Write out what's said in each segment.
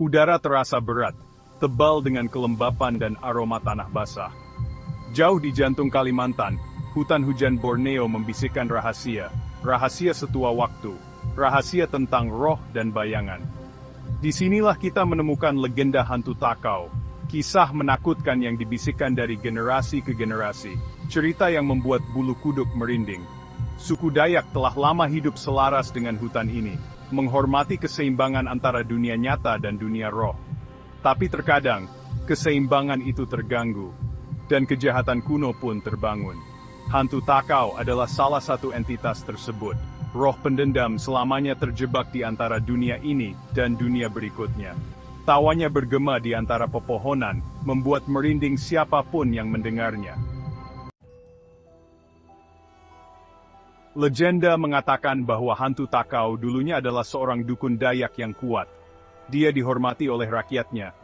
Udara terasa berat, tebal dengan kelembapan dan aroma tanah basah. Jauh di jantung Kalimantan, hutan hujan Borneo membisikkan rahasia setua waktu, rahasia tentang roh dan bayangan. Disinilah kita menemukan legenda hantu Takau, kisah menakutkan yang dibisikkan dari generasi ke generasi, cerita yang membuat bulu kuduk merinding. Suku Dayak telah lama hidup selaras dengan hutan ini, menghormati keseimbangan antara dunia nyata dan dunia roh. Tapi terkadang, keseimbangan itu terganggu, dan kejahatan kuno pun terbangun. Hantu Takau adalah salah satu entitas tersebut. Roh pendendam selamanya terjebak di antara dunia ini dan dunia berikutnya. Tawanya bergema di antara pepohonan, membuat merinding siapapun yang mendengarnya. Legenda mengatakan bahwa hantu Takau dulunya adalah seorang dukun Dayak yang kuat. Dia dihormati oleh rakyatnya.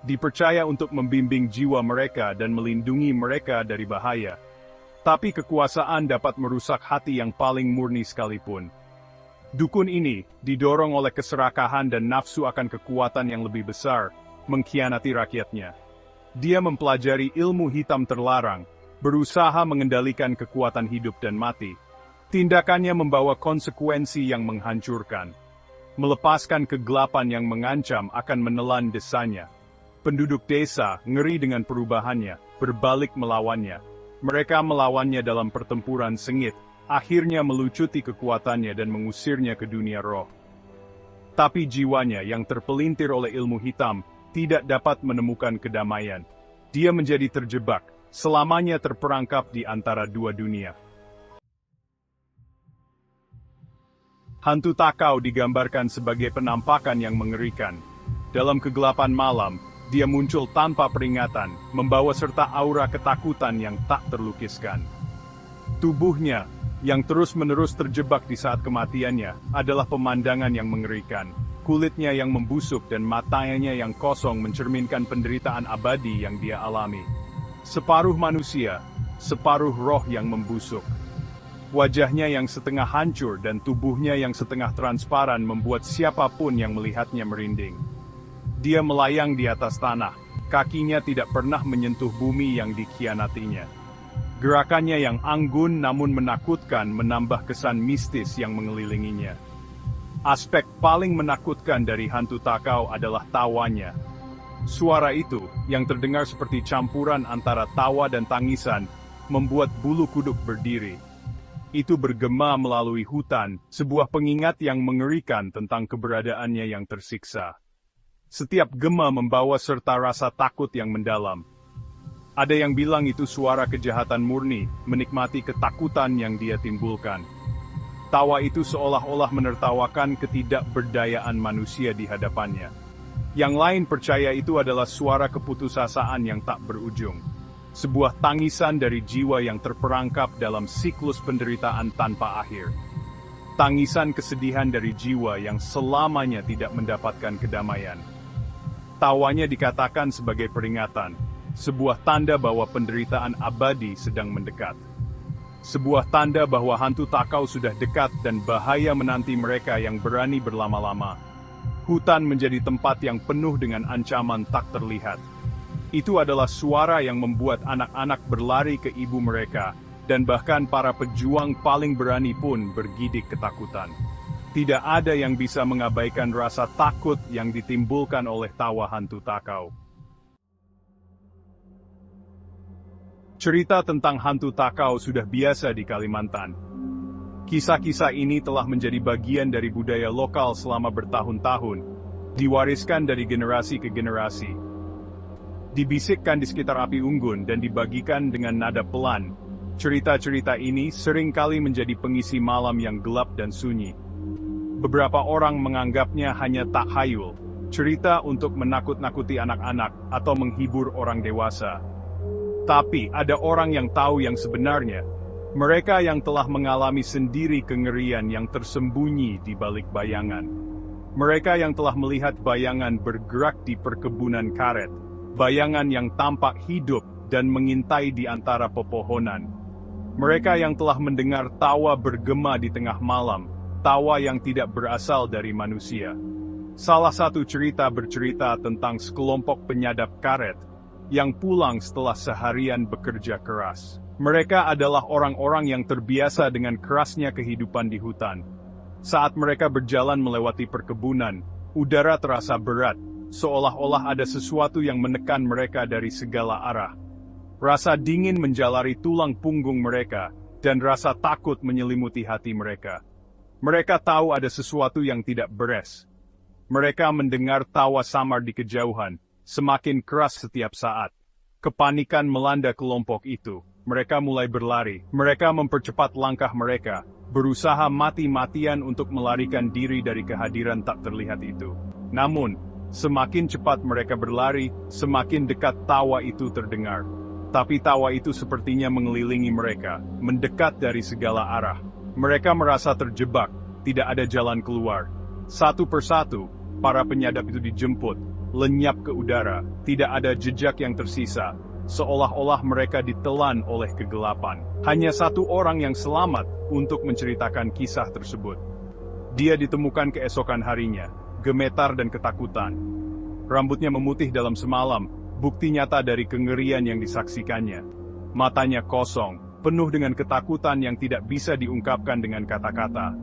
Dipercaya untuk membimbing jiwa mereka dan melindungi mereka dari bahaya. Tapi kekuasaan dapat merusak hati yang paling murni sekalipun. Dukun ini, didorong oleh keserakahan dan nafsu akan kekuatan yang lebih besar, mengkhianati rakyatnya. Dia mempelajari ilmu hitam terlarang, berusaha mengendalikan kekuatan hidup dan mati. Tindakannya membawa konsekuensi yang menghancurkan. Melepaskan kegelapan yang mengancam akan menelan desanya. Penduduk desa, ngeri dengan perubahannya, berbalik melawannya. Mereka melawannya dalam pertempuran sengit, akhirnya melucuti kekuatannya dan mengusirnya ke dunia roh. Tapi jiwanya yang terpelintir oleh ilmu hitam, tidak dapat menemukan kedamaian. Dia menjadi terjebak, selamanya terperangkap di antara dua dunia. Hantu Takau digambarkan sebagai penampakan yang mengerikan. Dalam kegelapan malam, dia muncul tanpa peringatan, membawa serta aura ketakutan yang tak terlukiskan. Tubuhnya, yang terus-menerus terjebak di saat kematiannya, adalah pemandangan yang mengerikan. Kulitnya yang membusuk dan matanya yang kosong mencerminkan penderitaan abadi yang dia alami. Separuh manusia, separuh roh yang membusuk. Wajahnya yang setengah hancur dan tubuhnya yang setengah transparan membuat siapapun yang melihatnya merinding. Dia melayang di atas tanah, kakinya tidak pernah menyentuh bumi yang dikhianatinya. Gerakannya yang anggun namun menakutkan menambah kesan mistis yang mengelilinginya. Aspek paling menakutkan dari hantu Takau adalah tawanya. Suara itu, yang terdengar seperti campuran antara tawa dan tangisan, membuat bulu kuduk berdiri. Itu bergema melalui hutan, sebuah pengingat yang mengerikan tentang keberadaannya yang tersiksa. Setiap gema membawa serta rasa takut yang mendalam. Ada yang bilang itu suara kejahatan murni, menikmati ketakutan yang dia timbulkan. Tawa itu seolah-olah menertawakan ketidakberdayaan manusia di hadapannya. Yang lain percaya itu adalah suara keputusasaan yang tak berujung. Sebuah tangisan dari jiwa yang terperangkap dalam siklus penderitaan tanpa akhir. Tangisan kesedihan dari jiwa yang selamanya tidak mendapatkan kedamaian. Tawanya dikatakan sebagai peringatan, sebuah tanda bahwa penderitaan abadi sedang mendekat. Sebuah tanda bahwa hantu Takau sudah dekat dan bahaya menanti mereka yang berani berlama-lama. Hutan menjadi tempat yang penuh dengan ancaman tak terlihat. Itu adalah suara yang membuat anak-anak berlari ke ibu mereka, dan bahkan para pejuang paling berani pun bergidik ketakutan. Tidak ada yang bisa mengabaikan rasa takut yang ditimbulkan oleh tawa hantu Takau. Cerita tentang hantu Takau sudah biasa di Kalimantan. Kisah-kisah ini telah menjadi bagian dari budaya lokal selama bertahun-tahun, diwariskan dari generasi ke generasi. Dibisikkan di sekitar api unggun dan dibagikan dengan nada pelan. Cerita-cerita ini seringkali menjadi pengisi malam yang gelap dan sunyi. Beberapa orang menganggapnya hanya takhayul, cerita untuk menakut-nakuti anak-anak atau menghibur orang dewasa. Tapi ada orang yang tahu yang sebenarnya, mereka yang telah mengalami sendiri kengerian yang tersembunyi di balik bayangan. Mereka yang telah melihat bayangan bergerak di perkebunan karet. Bayangan yang tampak hidup dan mengintai di antara pepohonan. Mereka yang telah mendengar tawa bergema di tengah malam, tawa yang tidak berasal dari manusia. Salah satu cerita bercerita tentang sekelompok penyadap karet yang pulang setelah seharian bekerja keras. Mereka adalah orang-orang yang terbiasa dengan kerasnya kehidupan di hutan. Saat mereka berjalan melewati perkebunan, udara terasa berat, seolah-olah ada sesuatu yang menekan mereka dari segala arah. Rasa dingin menjalari tulang punggung mereka, dan rasa takut menyelimuti hati mereka. Mereka tahu ada sesuatu yang tidak beres. Mereka mendengar tawa samar di kejauhan, semakin keras setiap saat. Kepanikan melanda kelompok itu. Mereka mulai berlari. Mereka mempercepat langkah mereka, berusaha mati-matian untuk melarikan diri dari kehadiran tak terlihat itu. Namun, semakin cepat mereka berlari, semakin dekat tawa itu terdengar. Tapi tawa itu sepertinya mengelilingi mereka, mendekat dari segala arah. Mereka merasa terjebak, tidak ada jalan keluar. Satu persatu, para penyadap itu dijemput, lenyap ke udara, tidak ada jejak yang tersisa. Seolah-olah mereka ditelan oleh kegelapan. Hanya satu orang yang selamat untuk menceritakan kisah tersebut. Dia ditemukan keesokan harinya, gemetar dan ketakutan. Rambutnya memutih dalam semalam, bukti nyata dari kengerian yang disaksikannya. Matanya kosong, penuh dengan ketakutan yang tidak bisa diungkapkan dengan kata-kata.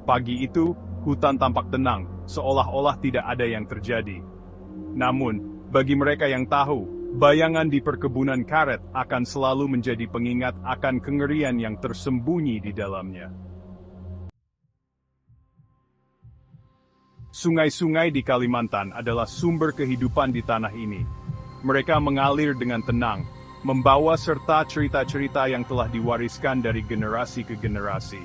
Pagi itu, hutan tampak tenang, seolah-olah tidak ada yang terjadi. Namun, bagi mereka yang tahu, bayangan di perkebunan karet akan selalu menjadi pengingat akan kengerian yang tersembunyi di dalamnya. Sungai-sungai di Kalimantan adalah sumber kehidupan di tanah ini. Mereka mengalir dengan tenang, membawa serta cerita-cerita yang telah diwariskan dari generasi ke generasi.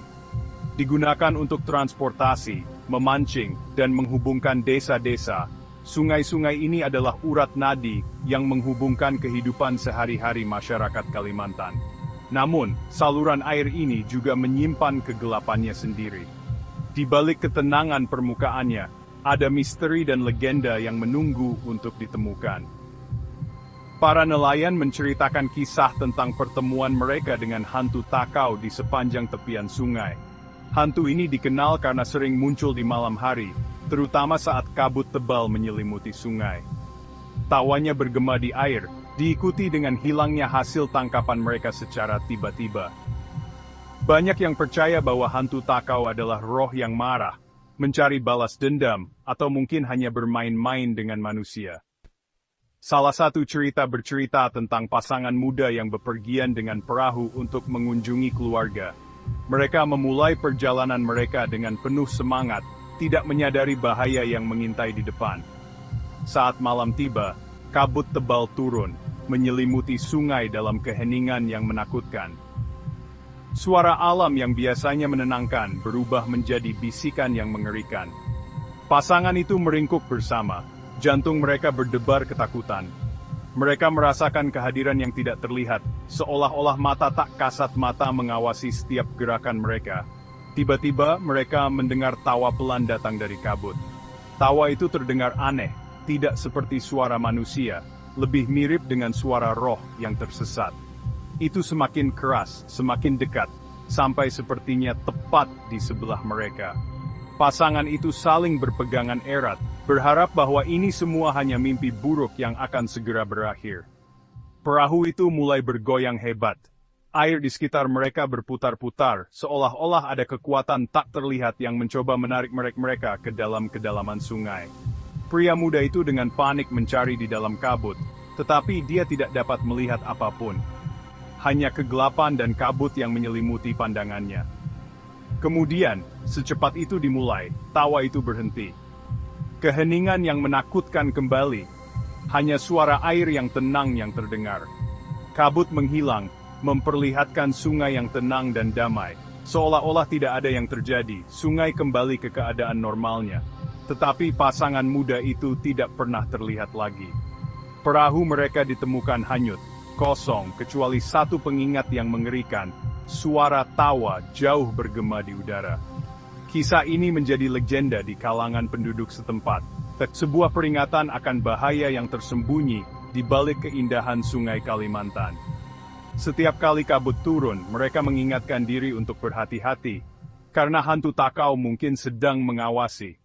Digunakan untuk transportasi, memancing, dan menghubungkan desa-desa. Sungai-sungai ini adalah urat nadi yang menghubungkan kehidupan sehari-hari masyarakat Kalimantan. Namun, saluran air ini juga menyimpan kegelapannya sendiri. Di balik ketenangan permukaannya, ada misteri dan legenda yang menunggu untuk ditemukan. Para nelayan menceritakan kisah tentang pertemuan mereka dengan hantu takau di sepanjang tepian sungai. Hantu ini dikenal karena sering muncul di malam hari, terutama saat kabut tebal menyelimuti sungai. Tawanya bergema di air, diikuti dengan hilangnya hasil tangkapan mereka secara tiba-tiba. Banyak yang percaya bahwa hantu takau adalah roh yang marah, mencari balas dendam, atau mungkin hanya bermain-main dengan manusia. Salah satu cerita bercerita tentang pasangan muda yang bepergian dengan perahu untuk mengunjungi keluarga. Mereka memulai perjalanan mereka dengan penuh semangat, tidak menyadari bahaya yang mengintai di depan. Saat malam tiba, kabut tebal turun, menyelimuti sungai dalam keheningan yang menakutkan. Suara alam yang biasanya menenangkan berubah menjadi bisikan yang mengerikan. Pasangan itu meringkuk bersama, jantung mereka berdebar ketakutan. Mereka merasakan kehadiran yang tidak terlihat, seolah-olah mata tak kasat mata mengawasi setiap gerakan mereka. Tiba-tiba mereka mendengar tawa pelan datang dari kabut. Tawa itu terdengar aneh, tidak seperti suara manusia, lebih mirip dengan suara roh yang tersesat. Itu semakin keras, semakin dekat, sampai sepertinya tepat di sebelah mereka. Pasangan itu saling berpegangan erat, berharap bahwa ini semua hanya mimpi buruk yang akan segera berakhir. Perahu itu mulai bergoyang hebat. Air di sekitar mereka berputar-putar, seolah-olah ada kekuatan tak terlihat yang mencoba menarik mereka ke dalam kedalaman sungai. Pria muda itu dengan panik mencari di dalam kabut, tetapi dia tidak dapat melihat apapun. Hanya kegelapan dan kabut yang menyelimuti pandangannya. Kemudian, secepat itu dimulai, tawa itu berhenti. Keheningan yang menakutkan kembali. Hanya suara air yang tenang yang terdengar. Kabut menghilang, memperlihatkan sungai yang tenang dan damai. Seolah-olah tidak ada yang terjadi, sungai kembali ke keadaan normalnya. Tetapi pasangan muda itu tidak pernah terlihat lagi. Perahu mereka ditemukan hanyut, kosong, kecuali satu pengingat yang mengerikan. Suara tawa jauh bergema di udara. Kisah ini menjadi legenda di kalangan penduduk setempat. Sebuah peringatan akan bahaya yang tersembunyi di balik keindahan sungai Kalimantan. Setiap kali kabut turun, mereka mengingatkan diri untuk berhati-hati, karena hantu takau mungkin sedang mengawasi.